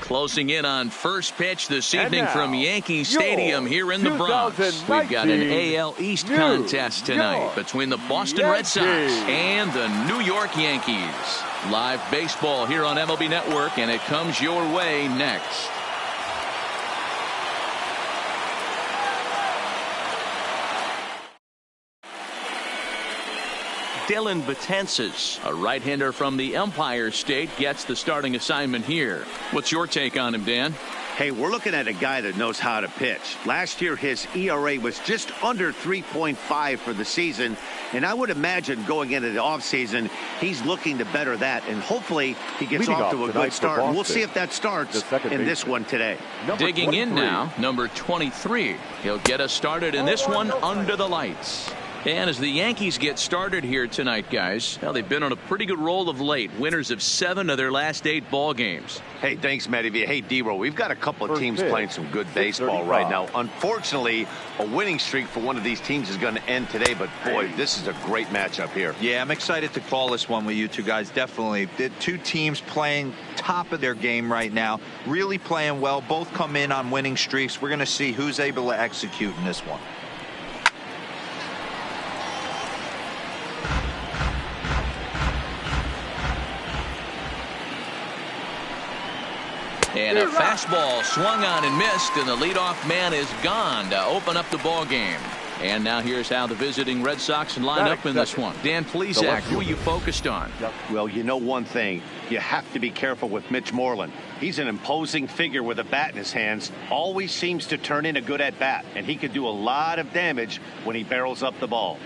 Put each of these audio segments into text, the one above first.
Closing in on first pitch this evening from Yankee Stadium here in the Bronx. We've got an AL East contest tonight between the Boston Red Sox and the New York Yankees. Live baseball here on MLB Network, and it comes your way next. MLBThe, a right-hander from the Empire State, gets the starting assignment here. What's your take on him, Dan? Hey, we're looking at a guy that knows how to pitch. Last year, his ERA was just under 3.5 for the season, and I would imagine going into the offseason, he's looking to better that, and hopefully he gets off to a good start. And we'll see if that starts in this one today. Digging in now, number 23. He'll get us started in this one under the lights. And as the Yankees get started here tonight, guys, well, they've been on a pretty good roll of late. Winners of 7 of their last 8 ball games. Hey, thanks, MLBThe. Hey, D-Roll, we've got a couple of teams playing some good baseball right now. Unfortunately, a winning streak for one of these teams is going to end today, but boy, this is a great matchup here. Yeah, I'm excited to call this one with you two guys. Definitely. The two teams playing top of their game right now, really playing well. Both come in on winning streaks. We're going to see who's able to execute in this one. And a fastball swung on and missed, and the leadoff man is gone to open up the ball game. And now here's how the visiting Red Sox line up in this one. Dan Plesac, who are you focused on? Well, you know one thing. You have to be careful with Mitch Moreland. He's an imposing figure with a bat in his hands. Always seems to turn in a good at-bat, and he could do a lot of damage when he barrels up the ball.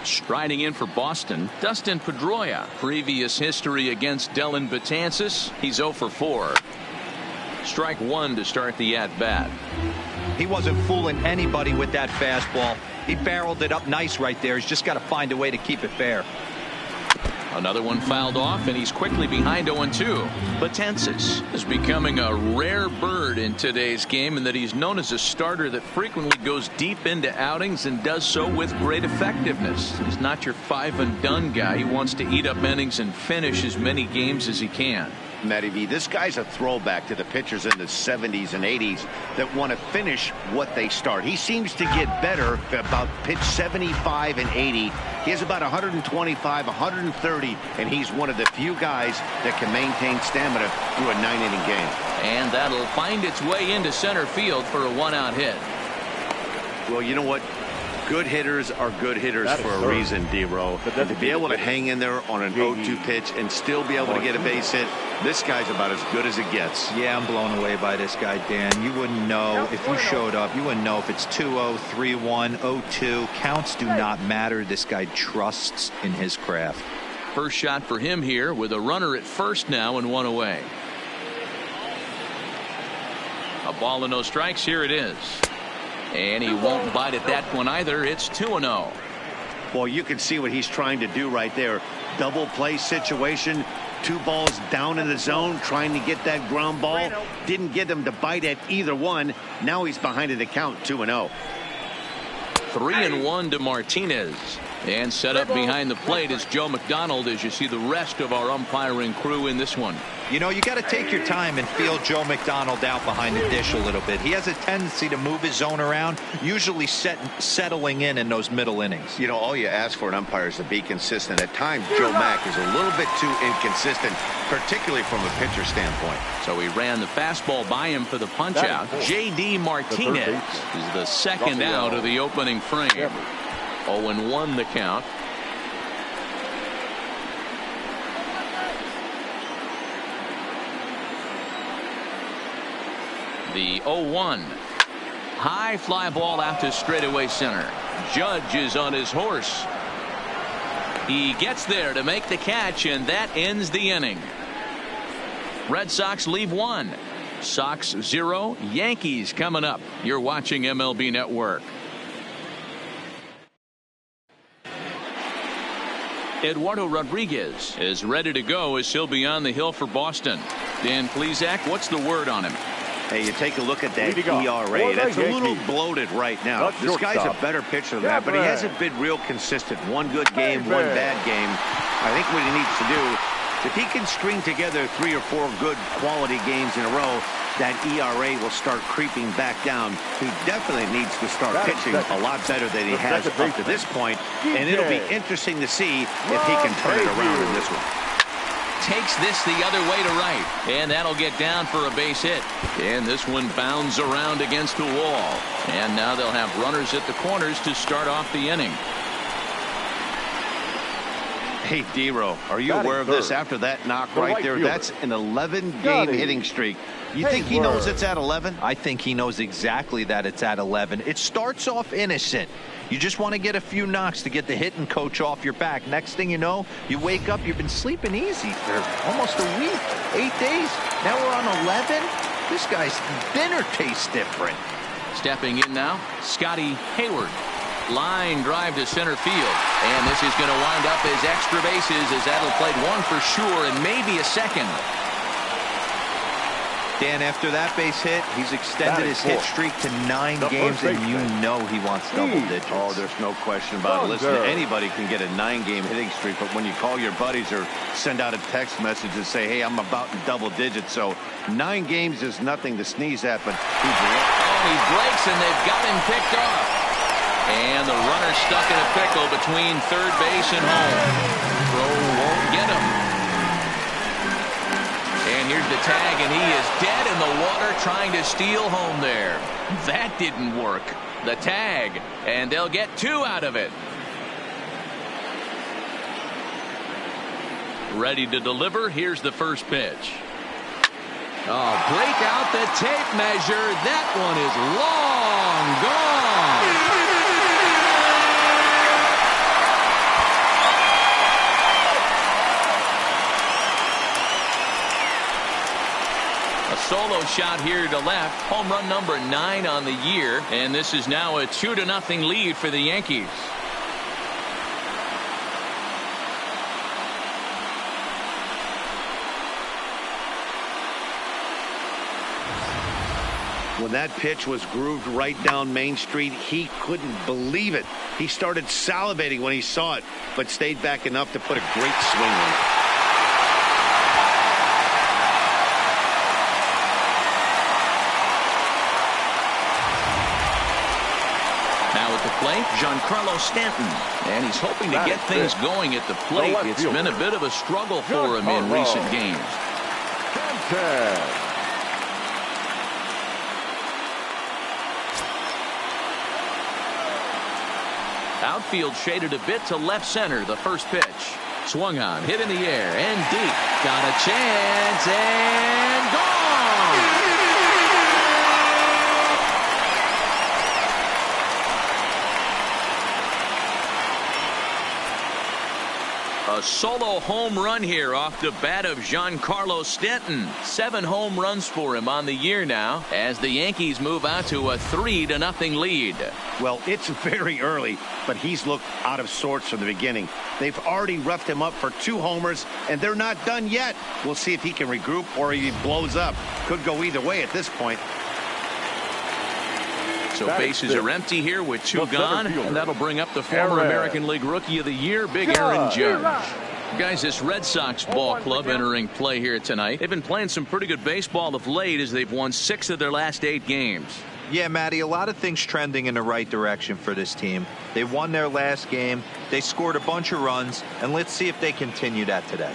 Striding in for Boston, Dustin Pedroia. Previous history against MLBThe. He's 0 for 4. Strike 1 to start the at-bat. He wasn't fooling anybody with that fastball. He barreled it up nice right there. He's just got to find a way to keep it fair. Another one fouled off, and he's quickly behind 0-2. MLBThe is becoming a rare bird in today's game in that he's known as a starter that frequently goes deep into outings and does so with great effectiveness. He's not your 5-and-done guy. He wants to eat up innings and finish as many games as he can. MLBThe, this guy's a throwback to the pitchers in the 70s and 80s that want to finish what they start. He seems to get better about pitch 75 and 80. He has about 125, 130, and he's one of the few guys that can maintain stamina through a 9-inning game. And that'll find its way into center field for a 1-out hit. Well, you know what? Good hitters are good hitters for a reason, D-Row. To be able to hang in there on an 0-2 pitch and still be able to get a base hit, this guy's about as good as it gets. Yeah, I'm blown away by this guy, Dan. You wouldn't know if you showed up. You wouldn't know if it's 2-0, 3-1, 0-2. Counts do not matter. This guy trusts in his craft. First shot for him here with a runner at first now and 1 away. A ball and no strikes. Here it is. And he won't bite at that one either. It's 2-0. Well, you can see what he's trying to do right there. Double play situation. 2 balls down in the zone, trying to get that ground ball. Didn't get him to bite at either one. Now he's behind in the count, 2-0. 3-1 to Martinez. And set up behind the plate is Joe McDonald as you see the rest of our umpiring crew in this one. You know, you got to take your time and feel Joe McDonald out behind the dish a little bit. He has a tendency to move his zone around, usually settling in those middle innings. You know, all you ask for an umpire is to be consistent. At times, Joe Mack is a little bit too inconsistent, particularly from a pitcher standpoint. So he ran the fastball by him for the punch-out. J.D. Martinez is the second out of the opening frame. 0-1 the count. The 0-1. High fly ball out to straightaway center. Judge is on his horse. He gets there to make the catch, and that ends the inning. Red Sox leave 1. Sox 0. Yankees coming up. You're watching MLB Network. Eduardo Rodriguez is ready to go as he'll be on the hill for Boston. Dan Plesac, what's the word on him? Hey, you take a look at that ERA. That's a little bloated right now. This guy's a better pitcher than that, but he hasn't been real consistent. One good game, one bad game. I think what he needs to do, if he can string together 3 or 4 good quality games in a row, that ERA will start creeping back down. He definitely needs to start pitching a lot better than he has up to this point, and it'll be interesting to see if he can turn it around in this one. Takes this the other way to right, and that'll get down for a base hit. And this one bounds around against the wall. And now they'll have runners at the corners to start off the inning. Hey, D-Row, are you aware of this? After that knock right there, that's an 11-game hitting streak. You think he knows it's at 11? I think he knows exactly that it's at 11. It starts off innocent. You just want to get a few knocks to get the hitting coach off your back. Next thing you know, you wake up, you've been sleeping easy for almost a week, 8 days. Now we're on 11. This guy's dinner tastes different. Stepping in now, Scotty Hayward. Line drive to center field. And this is going to wind up as extra bases, as that'll play one for sure and maybe a second. Dan, after that base hit, he's extended his hit streak to 9 games, and you know he wants double digits. Oh, there's no question about it. Listen, anybody can get a 9-game hitting streak, but when you call your buddies or send out a text message and say, hey, I'm about in double digits, so 9 games is nothing to sneeze at, but he breaks, and they've got him picked off. And the runner stuck in a pickle between third base and home. Throw won't get him. And here's the tag, and he is dead in the water trying to steal home there. That didn't work. The tag, and they'll get 2 out of it. Ready to deliver. Here's the first pitch. Oh, break out the tape measure. That one is long gone. Solo shot here to left. Home run number 9 on the year. And this is now a 2-0 lead for the Yankees. When that pitch was grooved right down Main Street, he couldn't believe it. He started salivating when he saw it, but stayed back enough to put a great swing on it. Giancarlo Stanton, and he's hoping to get things going at the plate. It's been a bit of a struggle for him in recent games. Outfield shaded a bit to left center. The first pitch swung on, hit in the air and deep. Got a chance and gone. A solo home run here off the bat of Giancarlo Stanton. 7 home runs for him on the year now as the Yankees move out to a 3-0 lead. Well, it's very early, but he's looked out of sorts from the beginning. They've already roughed him up for 2 homers, and they're not done yet. We'll see if he can regroup or he blows up. Could go either way at this point. So bases are empty here with 2 gone, and that'll bring up the former American League Rookie of the Year, Big Aaron Judge. Guys, this Red Sox ball club entering play here tonight. They've been playing some pretty good baseball of late as they've won 6 of their last 8 games. Yeah, Matty, a lot of things trending in the right direction for this team. They won their last game. They scored a bunch of runs, and let's see if they continue that today.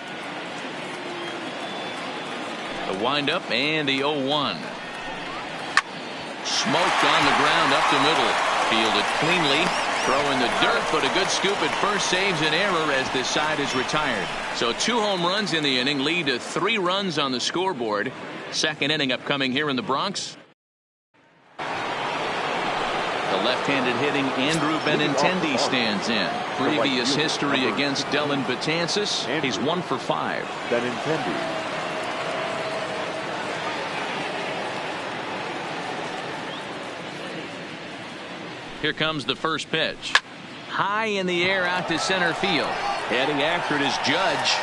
The windup and the 0-1. Smoked on the ground up the middle. Fielded cleanly. Throw in the dirt, but a good scoop at first saves an error as this side is retired. So 2 home runs in the inning lead to 3 runs on the scoreboard. Second inning upcoming here in the Bronx. The left-handed hitting Andrew Benintendi stands in. Previous history against Dellin Betances. He's 1 for 5. Benintendi. Here comes the first pitch. High in the air out to center field. Heading after it is Judge.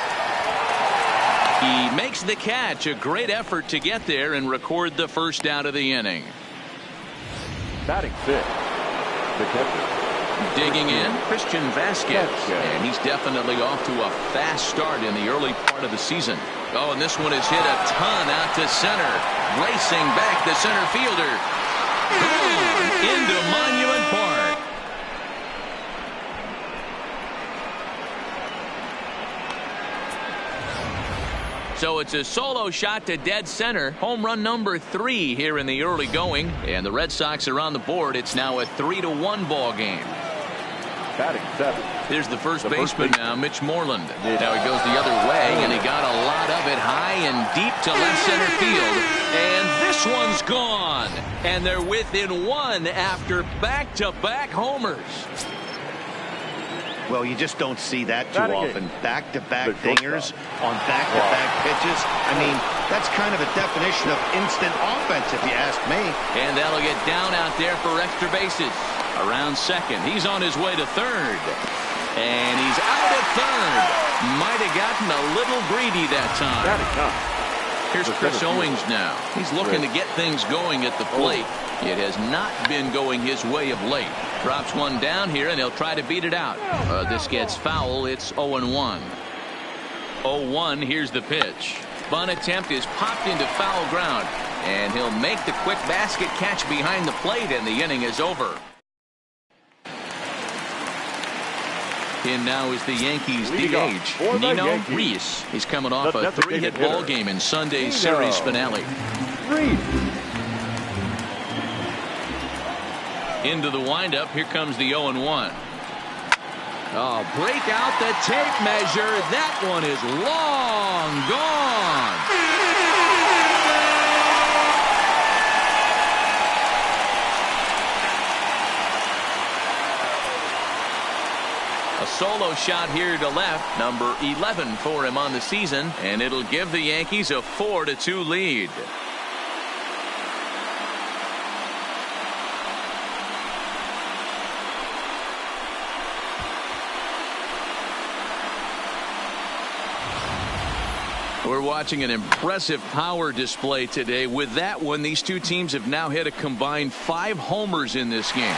He makes the catch. A great effort to get there and record the first out of the inning. Batting fifth, the catcher. Digging in, Christian Vasquez. And he's definitely off to a fast start in the early part of the season. Oh, and this one is hit a ton out to center. Racing back the center fielder. Gone into Monument Park. So it's a solo shot to dead center. Home run number 3 here in the early going. And the Red Sox are on the board. It's now a 3-1 ball game. Batting seventh. Here's the first baseman now, Mitch Moreland. Now he goes the other way, and he got a lot of it high and deep to left center field. And this one's gone. And they're within 1 after back-to-back homers. Well, you just don't see that too often. Back-to-back dingers on back-to-back pitches. I mean, that's kind of a definition of instant offense, if you ask me. And that'll get down out there for extra bases. Around second. He's on his way to third. And he's out at third. Might have gotten a little greedy that time. Here's Chris Owings now. He's looking to get things going at the plate. It has not been going his way of late. Drops one down here, and he'll try to beat it out. This gets foul. It's 0-1. 0-1. Here's the pitch. Bunt attempt is popped into foul ground. And he'll make the quick basket catch behind the plate, and the inning is over. In now is the Yankees DH, Nino Reese. He's coming off a 3-hit ball game in Sunday's series finale. Into the windup. Here comes the 0-1. Oh, break out the tape measure. That one is long gone. A solo shot here to left, number 11 for him on the season, and it'll give the Yankees a 4-2 lead. We're watching an impressive power display today. With that one, these two teams have now hit a combined 5 homers in this game.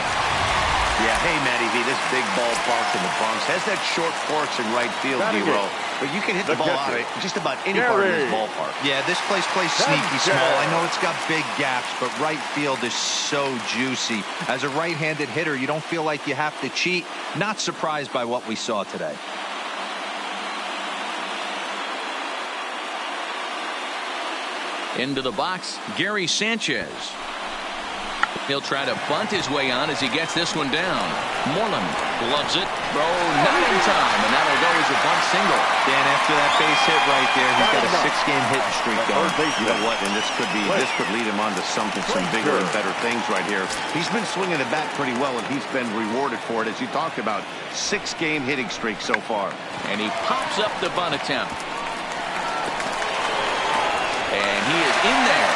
Yeah, hey, MLBThe, this big ballpark in the Bronx has that short porch in right field, D-Row. But you can hit the ball out of just about any part of this ballpark. Yeah, this place plays sneaky small. I know it's got big gaps, but right field is so juicy. As a right-handed hitter, you don't feel like you have to cheat. Not surprised by what we saw today. Into the box, Gary Sanchez. He'll try to bunt his way on as he gets this one down. Moreland gloves it. Oh, not in time, and that'll go as a bunt single. Dan, after that base hit right there, he's got a 6-game hitting streak going. You know what? And this could lead him on to some bigger and better things right here. He's been swinging the bat pretty well, and he's been rewarded for it, as you talked about. 6-game hitting streak so far. And he pops up the bunt attempt. And he is in there.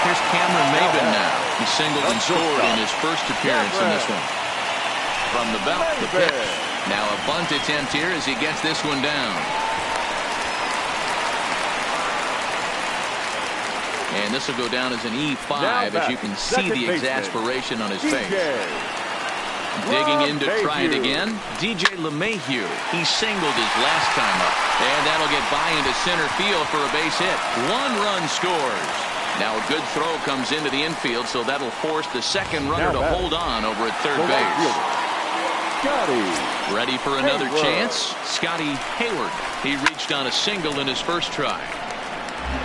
Here's Cameron Maybin now. He singled and scored in his first appearance in this one. From the belt, the pitch. Now a bunt attempt here as he gets this one down. And this will go down as an E5 as you can see the exasperation on his face. Digging in to try it again. DJ LeMahieu. He singled his last time up. And that'll get by into center field for a base hit. 1 run scores. Now a good throw comes into the infield, so that'll force the second runner to hold on over at third base. Ready for another chance? Scotty Hayward. He reached on a single in his first try.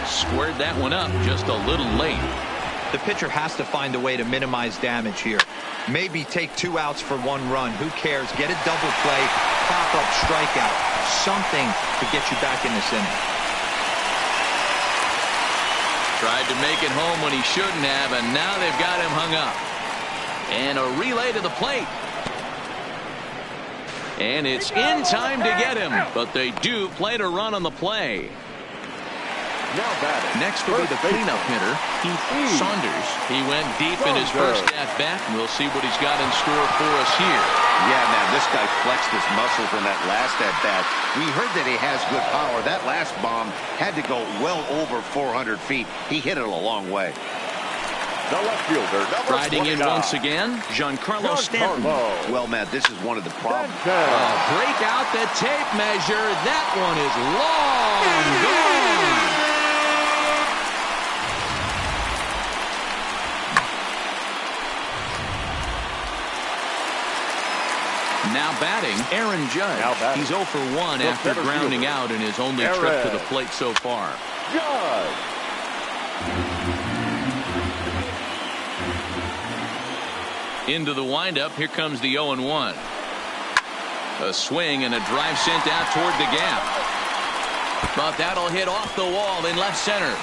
Squared that one up just a little late. The pitcher has to find a way to minimize damage here. Maybe take 2 outs for 1 run. Who cares? Get a double play, pop-up strikeout. Something to get you back in this inning. Tried to make it home when he shouldn't have, and now they've got him hung up. And a relay to the plate. And it's in time to get him, but they do play to run on the play. Now batting. Next will be the cleanup hitter, Heath Saunders. He went deep in his first at-bat, and we'll see what he's got in store for us here. Yeah, man, this guy flexed his muscles in that last at-bat. We heard that he has good power. That last bomb had to go well over 400 feet. He hit it a long way. The left fielder, number Riding in 29. once again, Giancarlo Stanton. Well, Matt, this is one of the problems. Break out the tape measure. That one is long gone. Now batting, Aaron Judge. He's 0 for 1 after grounding out in his only trip to the plate so far. Judge. Into the windup. Here comes the 0-1. A swing and a drive sent out toward the gap. But that'll hit off the wall in left center.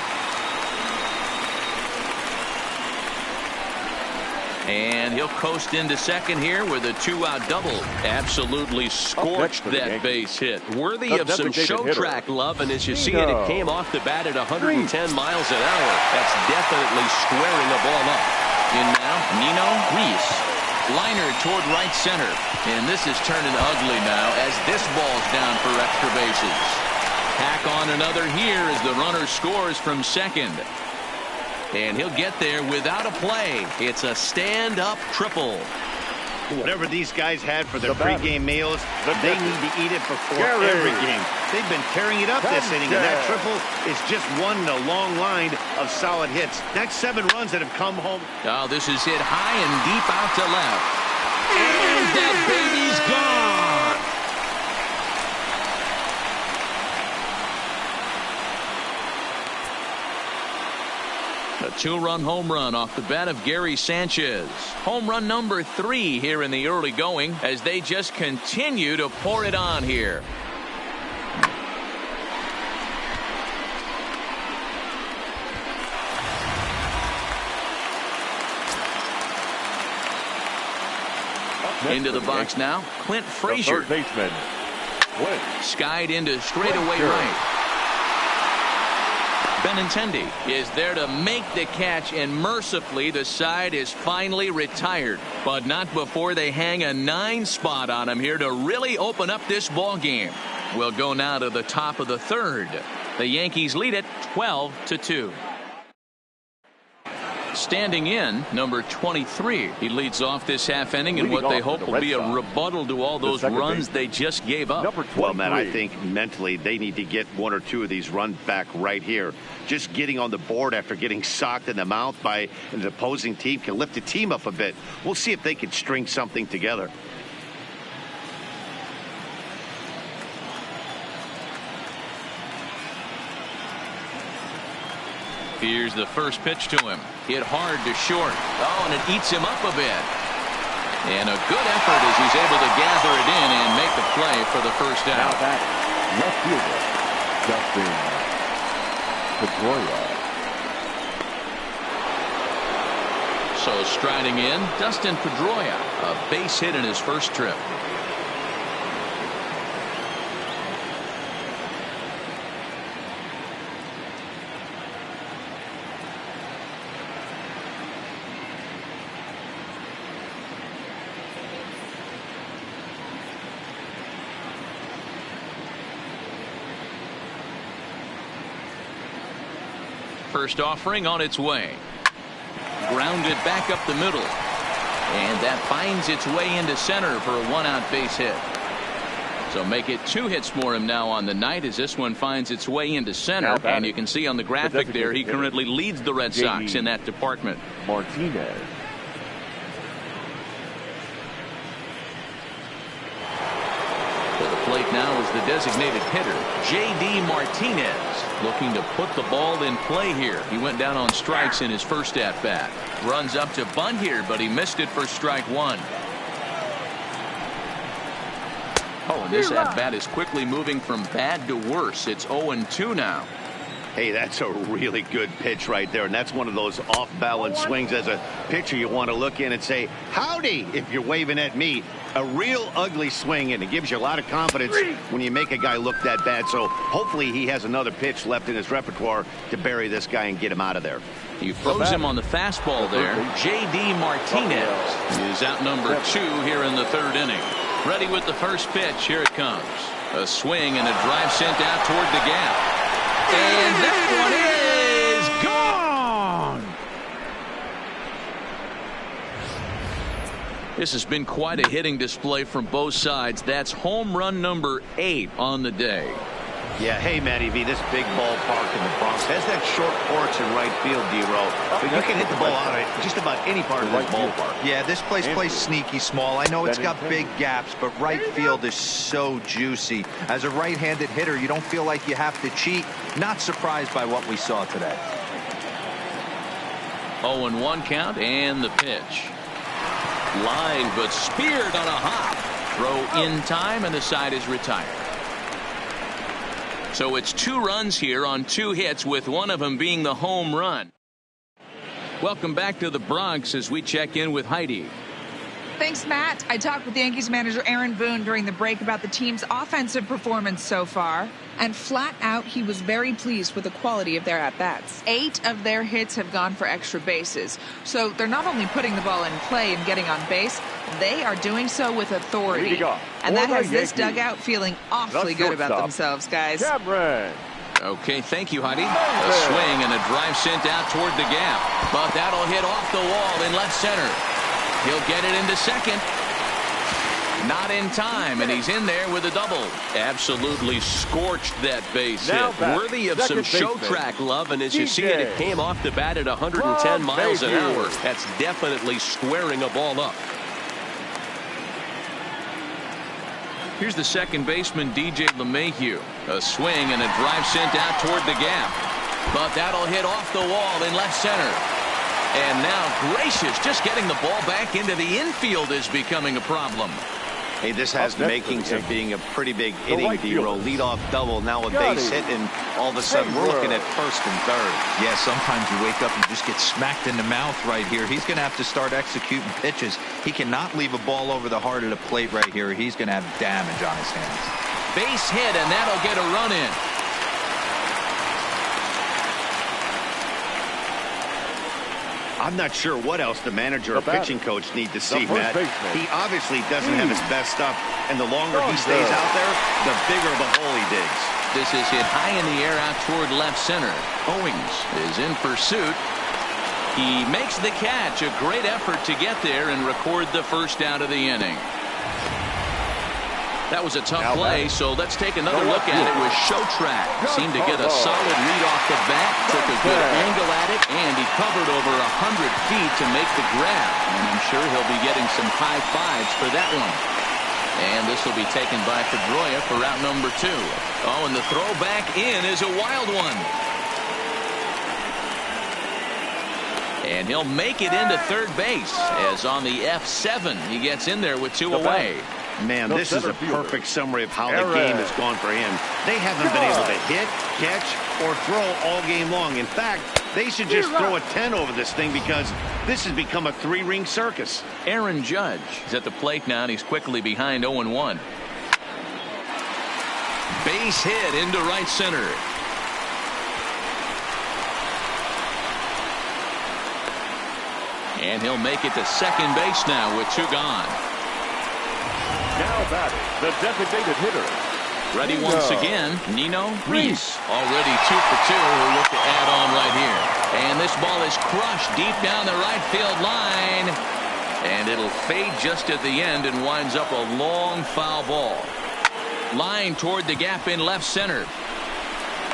And he'll coast into second here with a 2-out double. Absolutely scorched that base hit. Worthy of some show track love. And as you see it, it came off the bat at 110 miles an hour. That's definitely squaring the ball up. In now, Nino Reese. Liner toward right center. And this is turning ugly now as this ball's down for extra bases. Tack on another here as the runner scores from second. And he'll get there without a play. It's a stand-up triple. Whatever these guys had for their pregame meals, they need to eat it before every game. They've been tearing it up this inning, and that triple is just one in a long line of solid hits. Next 7 runs that have come home. Oh, this is hit high and deep out to left. And that baby's gone. A 2-run home run off the bat of Gary Sanchez. Home run number 3 here in the early going as they just continue to pour it on here. Into the box now, Clint Frazier. Third baseman. Skied into straightaway right. Benintendi is there to make the catch, and mercifully the side is finally retired. But not before they hang a 9 spot on him here to really open up this ball game. We'll go now to the top of the third. The Yankees lead it 12-2. Standing in, number 23. He leads off this half inning in what they hope will be a rebuttal to all those runs they just gave up. Well, man, I think mentally they need to get 1 or 2 of these runs back right here. Just getting on the board after getting socked in the mouth by an opposing team can lift the team up a bit. We'll see if they can string something together. Here's the first pitch to him. Hit hard to short. Oh, and it eats him up a bit. And a good effort as he's able to gather it in and make the play for the first out. Now batting, left fielder, Dustin Pedroia. So striding in, Dustin Pedroia, a base hit in his first trip. First offering on its way. Grounded back up the middle. And that finds its way into center for a 1-out base hit. So make it 2 hits for him now on the night as this one finds its way into center. And you can see on the graphic there he currently leads the Red Sox in that department. Martinez. To the plate now is the designated hitter, J.D. Martinez, looking to put the ball in play here. He went down on strikes in his first at-bat. Runs up to bunt here, but he missed it for strike 1. Oh, and this at-bat is quickly moving from bad to worse. It's 0-2 now. Hey, that's a really good pitch right there, and that's one of those off-balance swings. As a pitcher, you want to look in and say, howdy, if you're waving at me. A real ugly swing, and it gives you a lot of confidence when you make a guy look that bad. So hopefully he has another pitch left in his repertoire to bury this guy and get him out of there. He throws him on the fastball there. J.D. Martinez is out number 2 here in the third inning. Ready with the first pitch. Here it comes. A swing and a drive sent out toward the gap. And that one is gone. This has been quite a hitting display from both sides. That's home run number 8 on the day. Yeah, hey, MLBThe, this big ballpark in the Bronx has that short porch in right field, D-Row. But you can hit the ball out of just about any part of this ballpark. Yeah, this place plays sneaky small. I know it's got big gaps, but right field is so juicy. As a right-handed hitter, you don't feel like you have to cheat. Not surprised by what we saw today. 0-1 count and the pitch. Line, but speared on a hop. Throw in time, and the side is retired. So it's 2 runs here on 2 hits, with one of them being the home run. Welcome back to the Bronx as we check in with Heidi. Thanks, Matt. I talked with Yankees manager Aaron Boone during the break about the team's offensive performance so far. And flat out, he was very pleased with the quality of their at-bats. 8 of their hits have gone for extra bases. So they're not only putting the ball in play and getting on base, they are doing so with authority. And that has this dugout feeling awfully good about themselves, guys. Okay, thank you, Heidi. A swing and a drive sent out toward the gap. But that'll hit off the wall in left center. He'll get it into second. Not in time, and he's in there with a double. Absolutely scorched that base hit. Worthy of some show track love, and as you see it, it came off the bat at 110 miles an hour. That's definitely squaring a ball up. Here's the second baseman, DJ LeMahieu. A swing and a drive sent out toward the gap. But that'll hit off the wall in left center. And now Gracious just getting the ball back into the infield is becoming a problem. Hey, this has the makings of being a pretty big inning, D-Row. Leadoff double, now a base hit, and all of a sudden we're looking at first and third. Yeah, sometimes you wake up and just get smacked in the mouth right here. He's going to have to start executing pitches. He cannot leave a ball over the heart of the plate right here. He's going to have damage on his hands. Base hit, and that'll get a run in. I'm not sure what else the manager or pitching coach need to see, Matt. He obviously doesn't have his best stuff, and the longer he stays out there, the bigger the hole he digs. This is hit high in the air out toward left center. Owings is in pursuit. He makes the catch. A great effort to get there and record the first out of the inning. That was a tough play, so let's take another look at it with show track. Seemed to get a solid read off the bat, took a good angle at it, and he covered over 100 feet to make the grab. And I'm sure he'll be getting some high fives for that one. And this will be taken by Pedroia for route number 2. Oh, and the throw back in is a wild one. And he'll make it into third base, as on the F7, he gets in there with 2 away. Man, this is a perfect summary of how the game has gone for him. They haven't been able to hit, catch, or throw all game long. In fact, they should just throw a 10 over this thing, because this has become a 3-ring circus. Aaron Judge is at the plate now, and he's quickly behind 0-1. Base hit into right center. And he'll make it to second base now with 2 gone. Now batting, the designated hitter. Ready once again, Nino Reese. Already 2 for 2. We'll look to add on right here. And this ball is crushed deep down the right field line. And it'll fade just at the end and winds up a long foul ball. Line toward the gap in left center.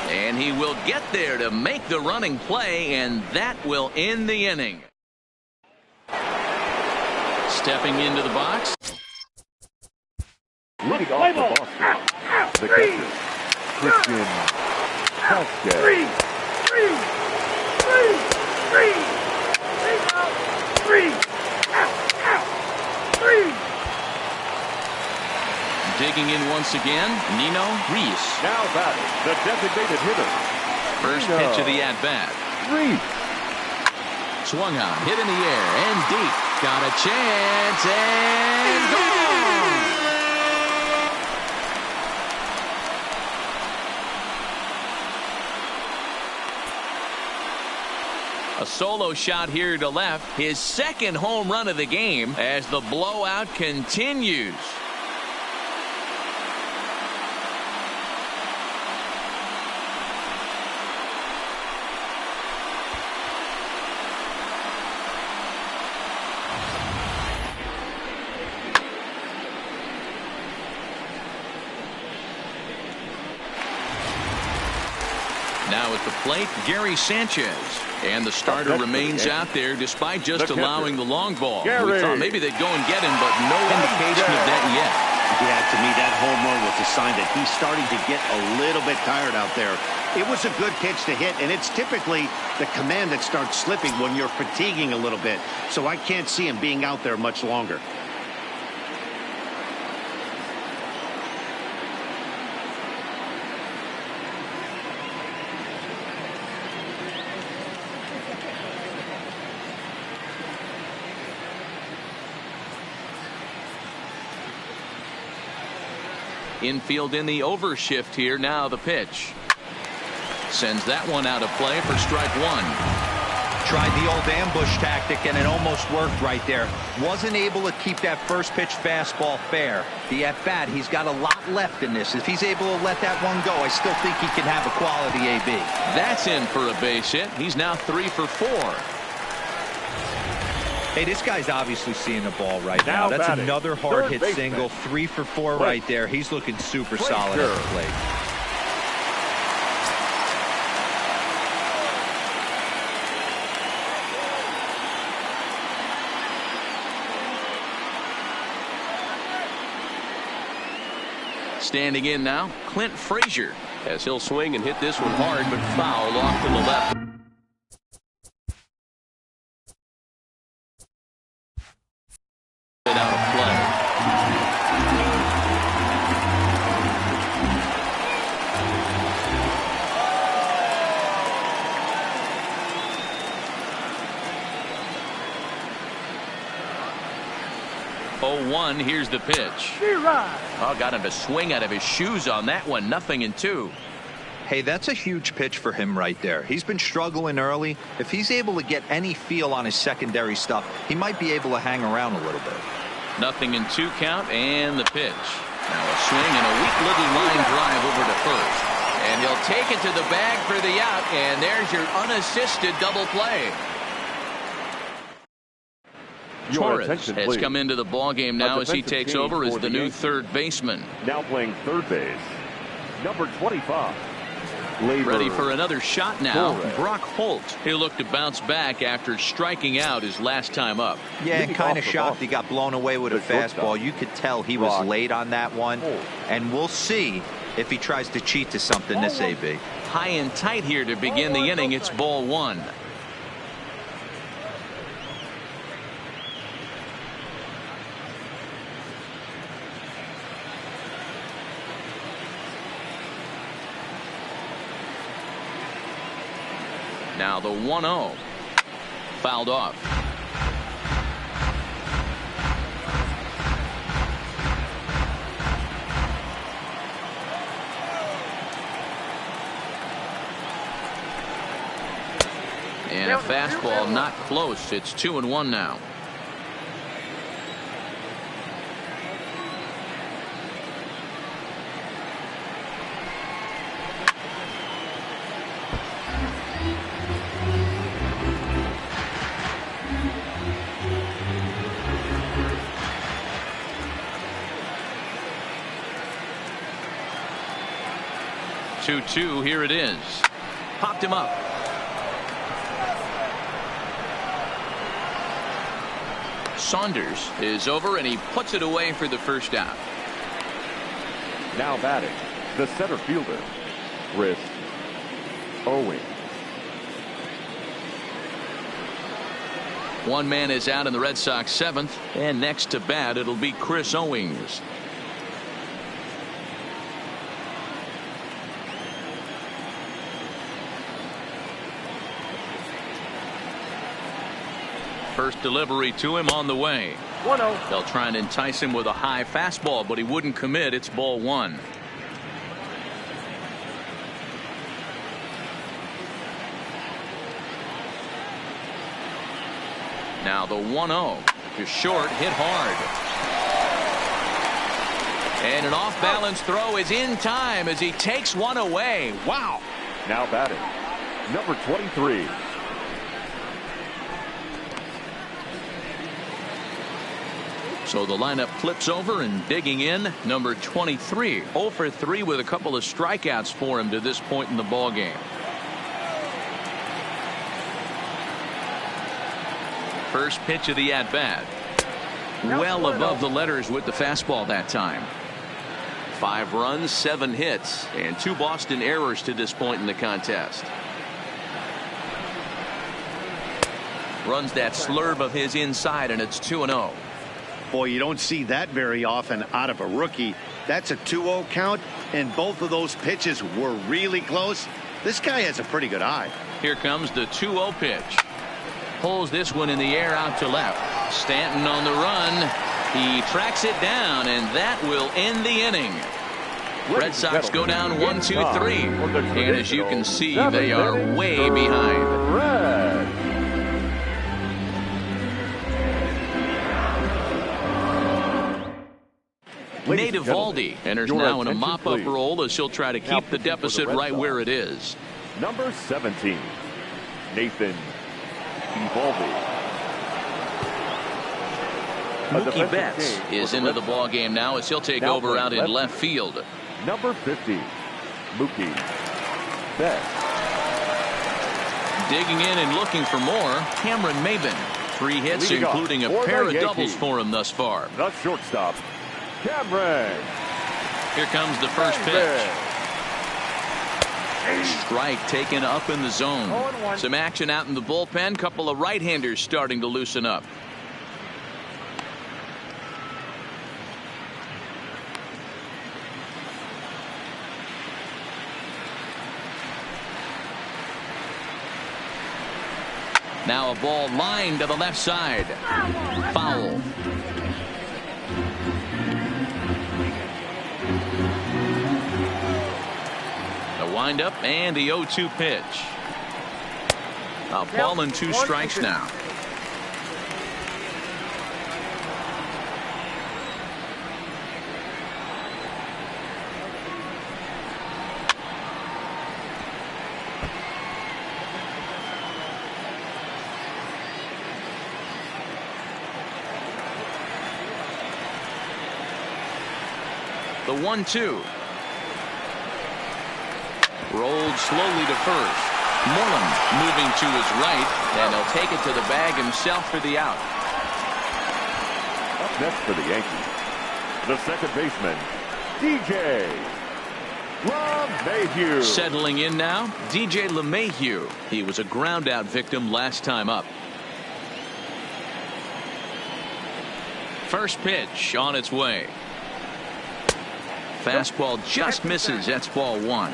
And he will get there to make the running play, and that will end the inning. Stepping into the box. Leading off the Boston, the catcher, Christian Vasquez. Digging in once again, Nino Reese. Now batting, the designated hitter, First pitch of the at-bat. Swung on, hit in the air, and deep. Got a chance, and gone! A solo shot here to left. His second home run of the game as the blowout continues. Now at the plate, Gary Sanchez. And the starter remains out there despite just allowing the long ball. We thought maybe they'd go and get him, but no indication of that yet. Yeah, to me, that home run was a sign that he's starting to get a little bit tired out there. It was a good pitch to hit, and it's typically the command that starts slipping when you're fatiguing a little bit. So I can't see him being out there much longer. Infield in the overshift here. Now the pitch. Sends that one out of play for strike one. Tried the old ambush tactic, and it almost worked right there. Wasn't able to keep that first pitch fastball fair. The at-bat, he's got a lot left in this. If he's able to let that one go, I still think he can have a quality AB. That's in for a base hit. He's now 3 for 4. Hey, this guy's obviously seeing the ball right now. That's another hard hit single. 3 for 4 right there. He's looking super solid at the plate. Standing in now, Clint Frazier. As he'll swing and hit this one hard, but foul off to the left. Out of play. Oh, 1, here's the pitch. Oh, got him to swing out of his shoes on that one. 0-2. Hey, that's a huge pitch for him right there. He's been struggling early. If he's able to get any feel on his secondary stuff, he might be able to hang around a little bit. 0-2 count, and the pitch. Now a swing and a weak little line drive over to first. And he'll take it to the bag for the out, and there's your unassisted double play. Torres has come into the ballgame now as he takes over as the new third baseman. Now playing third base, number 25. Ready for another shot now. Brock Holt. He'll look to bounce back after striking out his last time up. Yeah, kind of shocked he got blown away with a fastball. You could tell he was late on that one. And we'll see if he tries to cheat to something this AB. High and tight here to begin the inning. It's ball 1. Now the 1-0. Fouled off. And a fastball not close. It's 2-1 now. Two, here it is. Popped him up. Saunders is over, and he puts it away for the first out. Now batting, the center fielder, Chris Owings. One man is out in the Red Sox 7th, and next to bat it'll be Chris Owings. First delivery to him on the way. 1-0. They'll try and entice him with a high fastball, but he wouldn't commit. It's ball one. Now the 1-0 to short, hit hard. And an off-balance throw is in time as he takes one away. Wow. Now batting, number 23. So the lineup flips over, and digging in, number 23. 0 for 3 with a couple of strikeouts for him to this point in the ball game. First pitch of the at-bat. Well above the letters with the fastball that time. 5 runs, 7 hits, and 2 Boston errors to this point in the contest. Runs that slurve of his inside, and it's 2-0. Boy, you don't see that very often out of a rookie. That's a 2-0 count, and both of those pitches were really close. This guy has a pretty good eye. Here comes the 2-0 pitch. Pulls this one in the air out to left. Stanton on the run. He tracks it down, and that will end the inning. Red Sox go down 1-2-3. And as you can see, they are way behind. Nate Eovaldi enters now in a mop-up role as he'll try to keep the deficit right where it is. Number 17, Nathan Eovaldi. Mookie Betts is into the ball game now as he'll take over out in left field. Number 50, Mookie Betts. Digging in and looking for more, Cameron Maybin. 3 hits, Leading including a pair of doubles for him thus far. The shortstop, Cameron. Here comes the first pitch. Strike taken up in the zone. Some action out in the bullpen. Couple of right-handers starting to loosen up. Now a ball lined to the left side. Foul. The windup and the 0-2 pitch. A ball and 2 strikes now. The 1-2. Rolled slowly to first. Mullen moving to his right, and he'll take it to the bag himself for the out. Up next for the Yankees, the second baseman, DJ LeMahieu. Settling in now, DJ LeMahieu. He was a ground-out victim last time up. First pitch on its way. Fastball just misses. That's ball 1.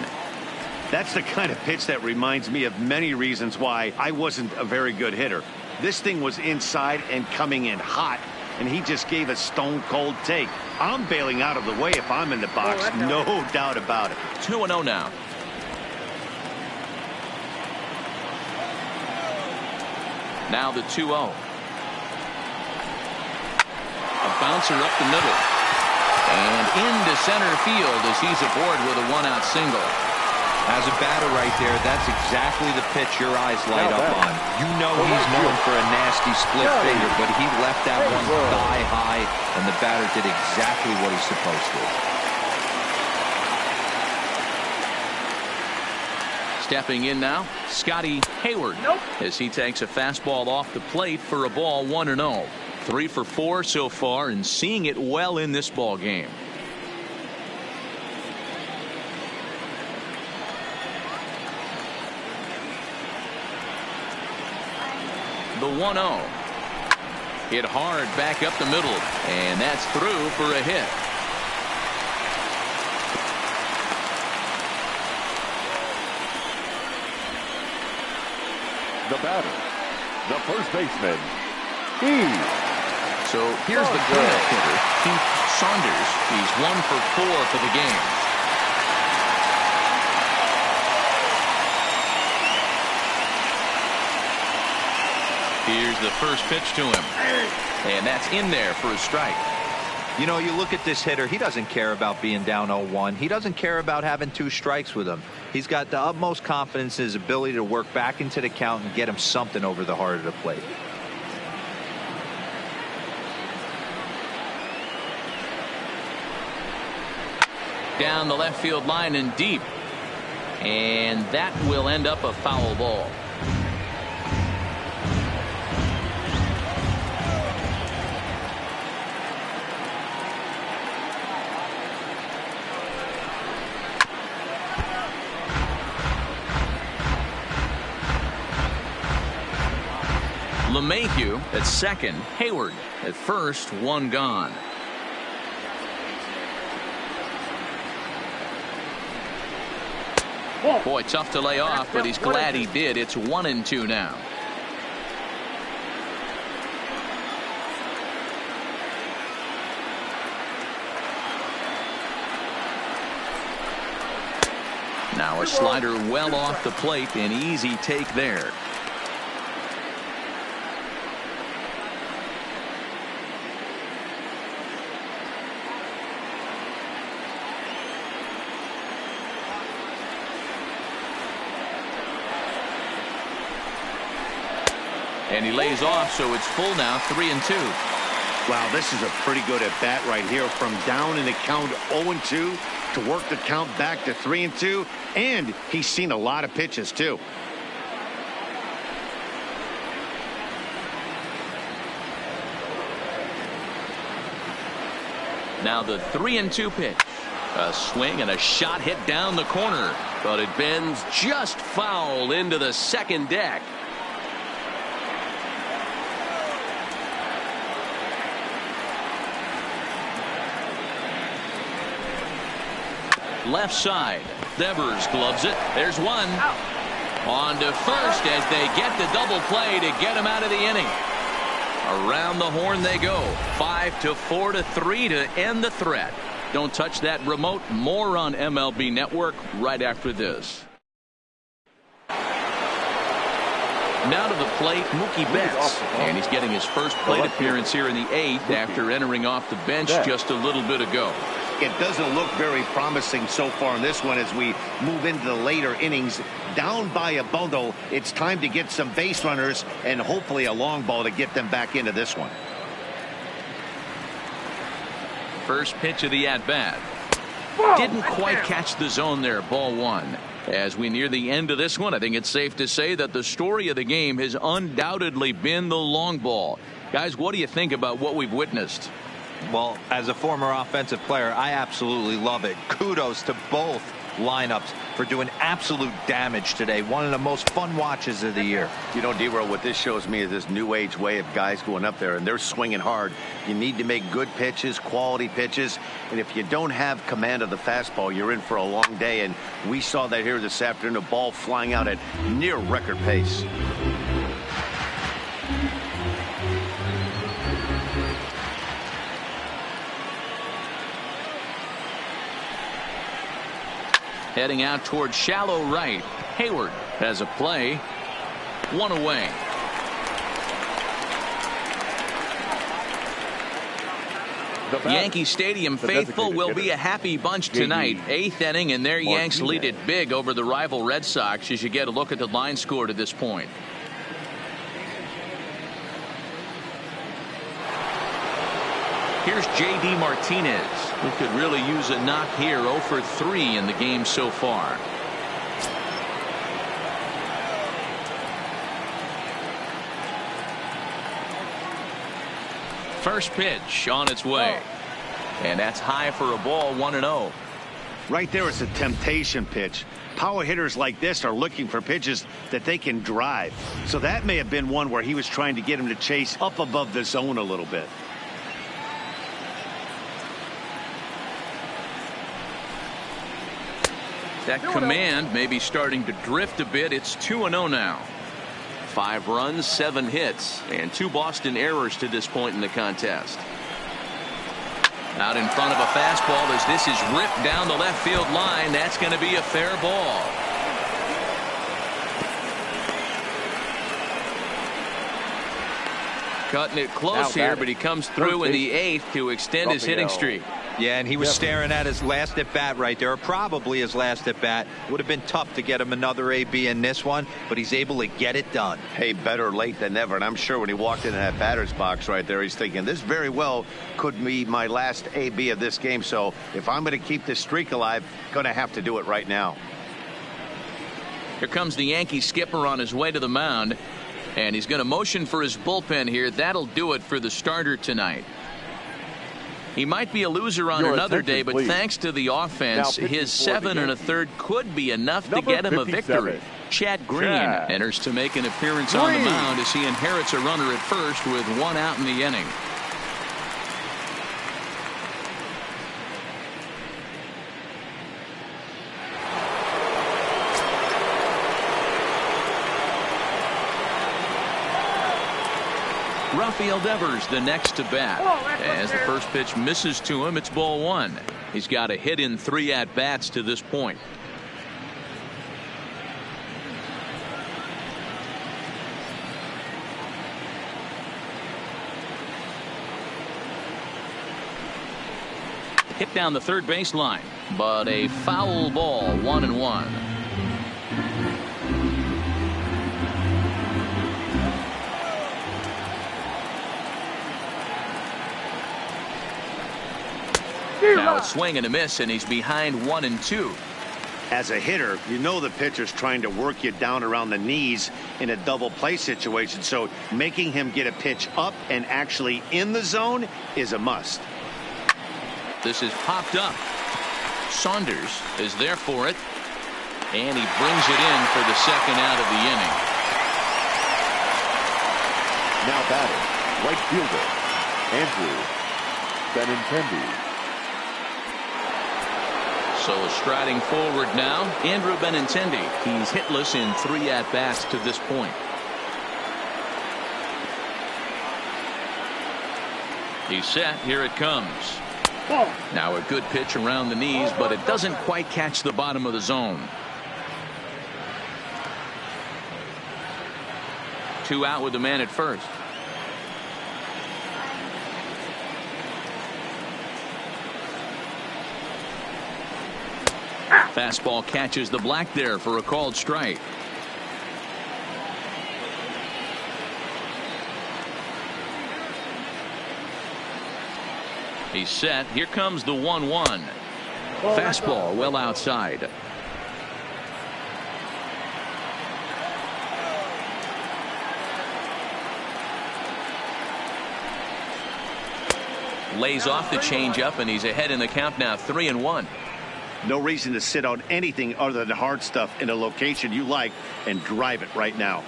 That's the kind of pitch that reminds me of many reasons why I wasn't a very good hitter. This thing was inside and coming in hot, and he just gave a stone-cold take. I'm bailing out of the way if I'm in the box, no doubt about it. 2-0 now. Now the 2-0. A bouncer up the middle. And into center field as he's aboard with a 1-out single. As a batter right there, that's exactly the pitch your eyes light up on. You know he's known for a nasty split finger, but he left that one thigh high, and the batter did exactly what he's supposed to. Stepping in now, Scotty Hayward as he takes a fastball off the plate for a ball 1-0. 3 for 4 so far and seeing it well in this ball game. The 1-0. Hit hard back up the middle, and that's through for a hit. The batter, the first baseman, So here's the cleanup hitter, Keith Saunders. He's 1 for 4 for the game. Here's the first pitch to him. And that's in there for a strike. You know, you look at this hitter, he doesn't care about being down 0-1. He doesn't care about having 2 strikes with him. He's got the utmost confidence in his ability to work back into the count and get him something over the heart of the plate. Down the left field line and deep. And that will end up a foul ball. LeMahieu at second. Hayward at first. 1 gone. Boy, tough to lay off, but he's glad he did. It's 1-2 now. Now a slider well off the plate. An easy take there. And he lays off, so it's full now, 3-2. Wow, this is a pretty good at bat right here. From down in the count 0-2 to work the count back to 3-2. And he's seen a lot of pitches, too. Now the 3-2 pitch. A swing and a shot hit down the corner. But it bends just foul into the second deck. Left side. Devers gloves it. There's one. On to first as they get the double play to get him out of the inning. Around the horn they go. 5-4 to 3 to end the threat. Don't touch that remote. More on MLB Network right after this. Now to the plate, Mookie Betts. And he's getting his first plate appearance here in the 8th after entering off the bench just a little bit ago. It doesn't look very promising so far in this one as we move into the later innings. Down by a bundle, it's time to get some base runners and hopefully a long ball to get them back into this one. First pitch of the at-bat. Didn't quite catch the zone there. Ball 1. As we near the end of this one, I think it's safe to say that the story of the game has undoubtedly been the long ball. Guys, what do you think about what we've witnessed? Well, as a former offensive player, I absolutely love it. Kudos to both lineups for doing absolute damage today. One of the most fun watches of the year. You know, D-Row, what this shows me is this new age way of guys going up there and they're swinging hard. You need to make good pitches, quality pitches, and if you don't have command of the fastball, you're in for a long day, and we saw that here this afternoon, a ball flying out at near record pace. Heading out towards shallow right. Hayward has a play. 1 away. Yankee Stadium faithful will be a happy bunch tonight. 8th inning, and their Yanks lead it big over the rival Red Sox as you get a look at the line score to this point. Here's J.D. Martinez, who could really use a knock here. 0 for 3 in the game so far. First pitch on its way. And that's high for a ball. 1-0. Right there is a temptation pitch. Power hitters like this are looking for pitches that they can drive. So that may have been one where he was trying to get him to chase up above the zone a little bit. That command may be starting to drift a bit. It's 2-0 now. 5 runs, 7 hits, and 2 Boston errors to this point in the contest. Out in front of a fastball as this is ripped down the left field line. That's going to be a fair ball. Cutting it close here, but he comes through in the 8th to extend his hitting streak. Yeah, and he was staring at his last at bat right there, or probably his last at bat. Would have been tough to get him another AB in this one, but he's able to get it done. Hey, better late than never. And I'm sure when he walked into that batter's box right there, he's thinking this very well could be my last AB of this game. So if I'm going to keep this streak alive, going to have to do it right now. Here comes the Yankee skipper on his way to the mound, and he's going to motion for his bullpen here. That'll do it for the starter tonight. He might be a loser on another day, but thanks to the offense, his 7 1/3 could be enough to get him a victory. Chad Green enters to make an appearance on the mound as he inherits a runner at first with 1 out in the inning. Rafael Devers the next to bat. As the first pitch misses to him, it's ball 1. He's got a hit in 3 at-bats to this point. Hit down the third base line, but a foul ball, 1-1. Now a swing and a miss, and he's behind 1-2. As a hitter, you know the pitcher's trying to work you down around the knees in a double play situation, so making him get a pitch up and actually in the zone is a must. This is popped up. Saunders is there for it, and he brings it in for the second out of the inning. Now batting, right fielder, Andrew Benintendi. So striding forward now, Andrew Benintendi. He's hitless in 3 at-bats to this point. He's set. Here it comes. Now a good pitch around the knees, but it doesn't quite catch the bottom of the zone. 2 out with the man at first. Fastball catches the black there for a called strike. He's set. Here comes the 1-1. Fastball well outside. Lays off the changeup, and he's ahead in the count now, 3-1. No reason to sit on anything other than hard stuff in a location you like and drive it right now.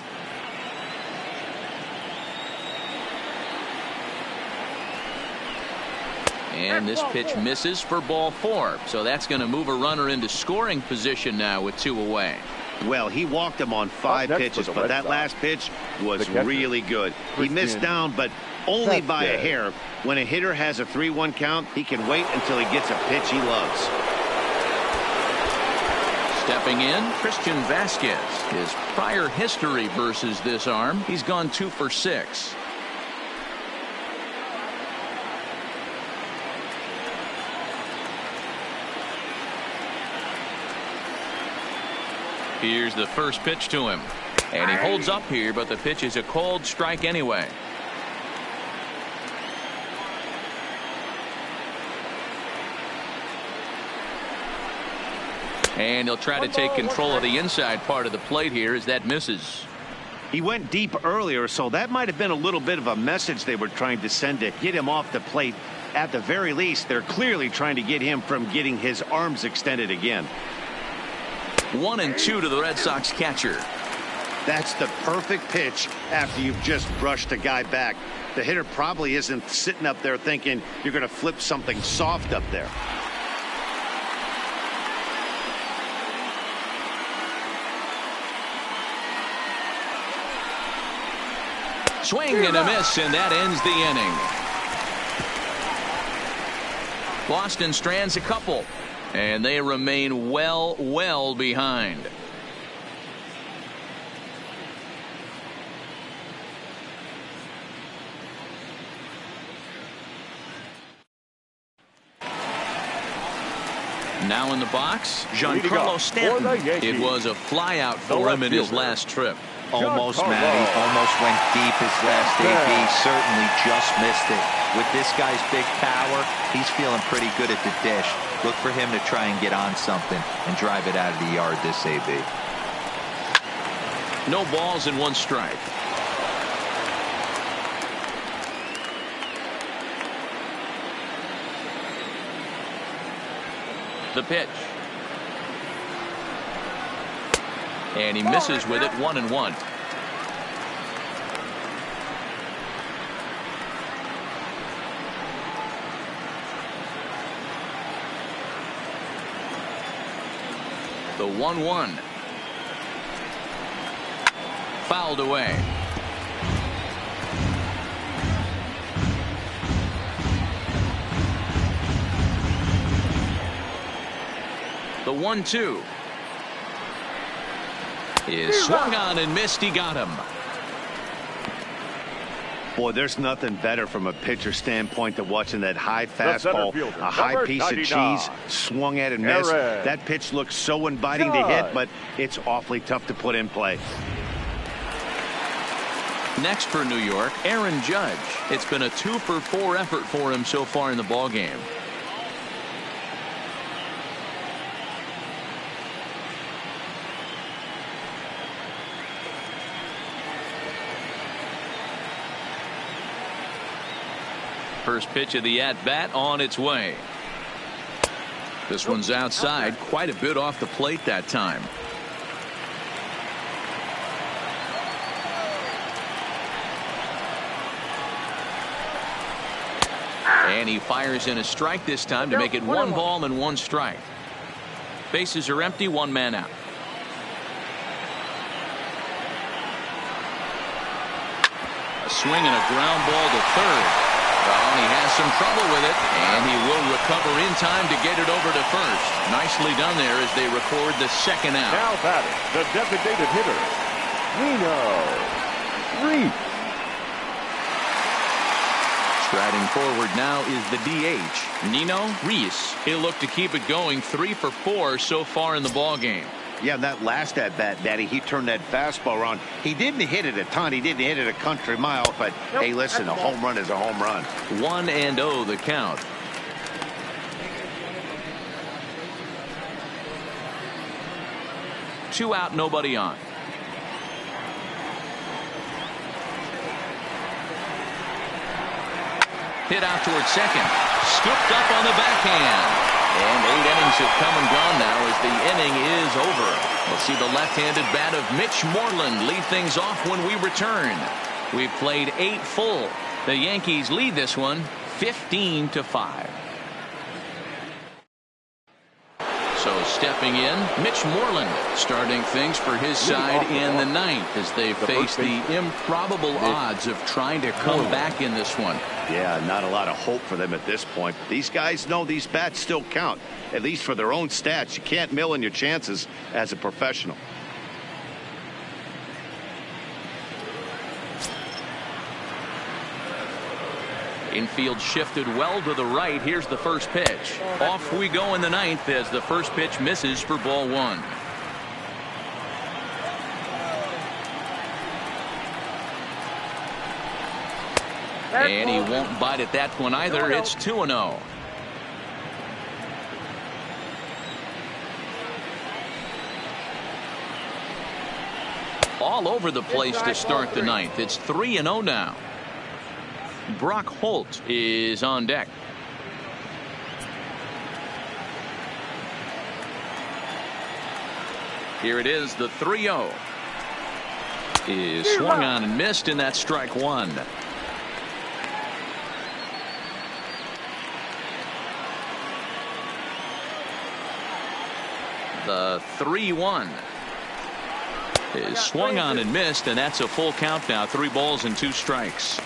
And this pitch misses for ball 4. So that's going to move a runner into scoring position now with 2 away. Well, he walked him on 5 pitches, but that last pitch was really good. He missed down, but only by a hair. When a hitter has a 3-1 count, he can wait until he gets a pitch he loves. Stepping in, Christian Vasquez. His prior history versus this arm, he's gone 2 for 6. Here's the first pitch to him, and he holds up here, but the pitch is a called strike anyway. And he'll try to take control of the inside part of the plate here as that misses. He went deep earlier, so that might have been a little bit of a message they were trying to send to get him off the plate. At the very least, they're clearly trying to get him from getting his arms extended again. 1-2 to the Red Sox catcher. That's the perfect pitch after you've just brushed a guy back. The hitter probably isn't sitting up there thinking you're going to flip something soft up there. Swing and a miss, and that ends the inning. Boston strands a couple, and they remain well behind. Now in the box, Giancarlo Stanton. It was a flyout for him in his last trip. Almost, Matty. Almost went deep his last AB. Certainly just missed it. With this guy's big power, he's feeling pretty good at the dish. Look for him to try and get on something and drive it out of the yard this AB. No balls and 1 strike. The pitch. And he misses with it, 1-1. The 1-1. Fouled away. The 1-2 is swung on and missed. He got him. Boy, there's nothing better from a pitcher standpoint than watching that high fastball, a high piece of cheese, swung at and missed. That pitch looks so inviting to hit, but it's awfully tough to put in play. Next for New York, Aaron Judge. It's been a 2-for-4 effort for him so far in the ballgame. First pitch of the at-bat on its way. This one's outside, quite a bit off the plate that time. And he fires in a strike this time to make it 1 ball and 1 strike. Bases are empty, 1 man out. A swing and a ground ball to third. Well, he has some trouble with it, and he will recover in time to get it over to first. Nicely done there as they record the 2nd out. Now batting, the designated hitter, Nino Reese. Striding forward now is the DH, Nino Reese. He'll look to keep it going, 3 for 4 so far in the ballgame. Yeah, that last at-bat, Daddy, he turned that fastball around. He didn't hit it a ton. He didn't hit it a country mile. But, hey, listen, a home run is a home run. 1-0 the count. Two out, nobody on. Hit out towards second. Scooped up on the backhand. And 8 innings have come and gone now as the inning is over. We'll see the left-handed bat of Mitch Moreland lead things off when we return. We've played 8 full. The Yankees lead this one 15-5. So stepping in, Mitch Moreland starting things for his side in the 9th as they face the improbable odds of trying to come back in this one. Yeah, not a lot of hope for them at this point. These guys know these bats still count, at least for their own stats. You can't mill in your chances as a professional. Infield shifted well to the right. Here's the first pitch. Off we go in the 9th as the first pitch misses for ball 1. And he won't bite at that one either. It's 2-0. All over the place to start the 9th. It's 3-0 now. Brock Holt is on deck. Here it is, the 3-0. Is swung on and missed, and that's strike 1. The 3-1. is swung on and missed, and that's a full count now. 3 balls and 2 strikes.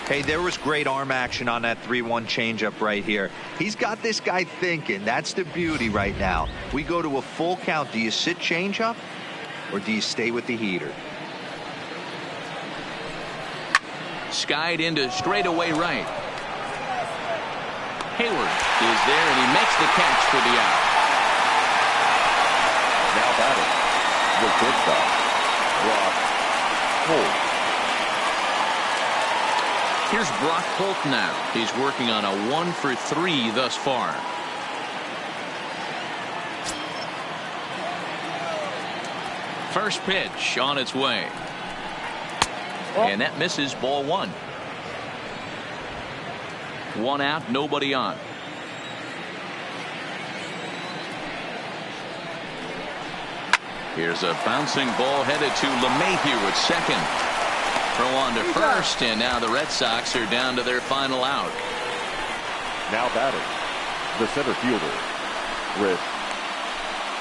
Hey, there was great arm action on that 3-1 changeup right here. He's got this guy thinking. That's the beauty right now. We go to a full count. Do you sit changeup or do you stay with the heater? Skied into straightaway right. Hayward is there, and he makes the catch for the out. Now batting, the shortstop, Brock Holt. Here's Brock Holt now. He's working on a 1 for 3 thus far. First pitch on its way. And that misses, ball 1. 1 out, nobody on. Here's a bouncing ball headed to LeMahieu at second. Throw on to first, and now the Red Sox are down to their final out. Now batting, the center fielder, Chris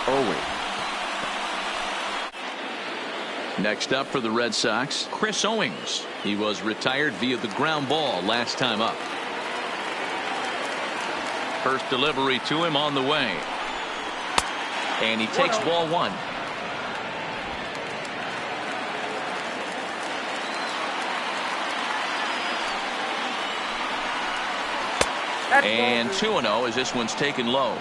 Owings. Next up for the Red Sox, Chris Owings. He was retired via the ground ball last time up. First delivery to him on the way. And he takes ball 1. And 2-0 as this one's taken low.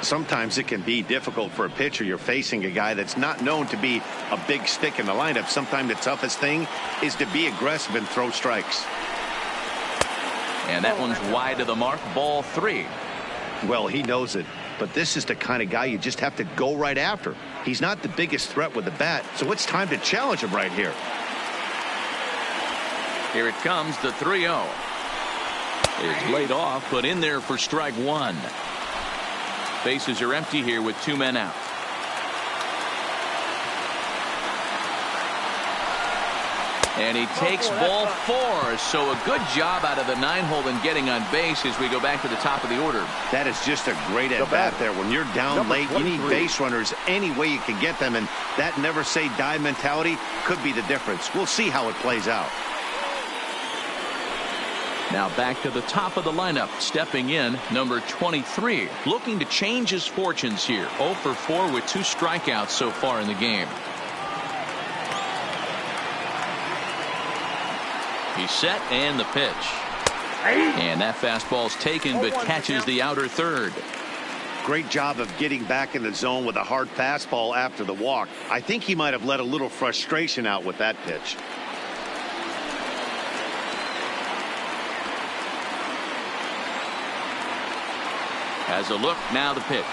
Sometimes it can be difficult for a pitcher. You're facing a guy that's not known to be a big stick in the lineup. Sometimes the toughest thing is to be aggressive and throw strikes. And that one's wide of the mark, ball 3. Well, he knows it, but this is the kind of guy you just have to go right after. He's not the biggest threat with the bat, so it's time to challenge him right here. Here it comes, the 3-0. Is laid off, but in there for strike 1. Bases are empty here with 2 men out. And he takes ball 4. So a good job out of the 9-hole in getting on base as we go back to the top of the order. That is just a great at-bat there. When you're down late, you need base runners any way you can get them, and that never say die mentality could be the difference. We'll see how it plays out. Now back to the top of the lineup, stepping in, number 23, looking to change his fortunes here. 0 for 4 with 2 strikeouts so far in the game. He's set, and the pitch. And that fastball's taken, but catches the outer third. Great job of getting back in the zone with a hard fastball after the walk. I think he might have let a little frustration out with that pitch. Has a look, now the pitch.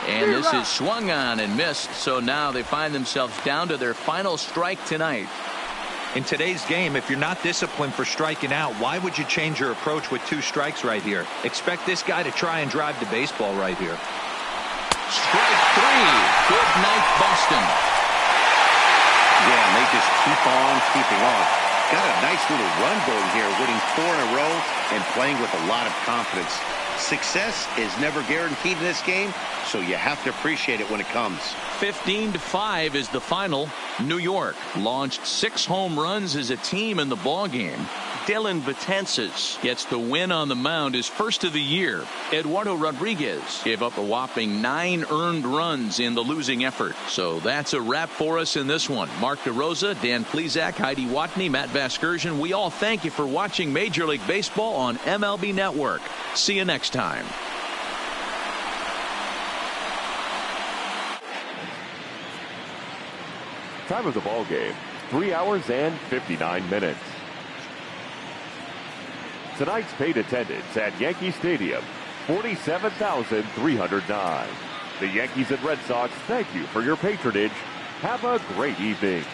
And this is swung on and missed, so now they find themselves down to their final strike tonight. In today's game, if you're not disciplined for striking out, why would you change your approach with 2 strikes right here? Expect this guy to try and drive the baseball right here. Strike 3. Good night, Boston. Yeah, and they just keep on keeping on. Got a nice little run going here, winning 4 in a row and playing with a lot of confidence. Success is never guaranteed in this game, so you have to appreciate it when it comes. 15-5 is the final. New York launched 6 home runs as a team in the ballgame. Dylan Betances gets the win on the mound, his first of the year. Eduardo Rodriguez gave up a whopping 9 earned runs in the losing effort. So that's a wrap for us in this one. Mark DeRosa, Dan Plesac, Heidi Watney, Matt Vasgersian. We all thank you for watching Major League Baseball on MLB Network. See you next time. Time of the ball game, 3 hours and 59 minutes. Tonight's paid attendance at Yankee Stadium, 47,309. The Yankees and Red Sox thank you for your patronage. Have a great evening.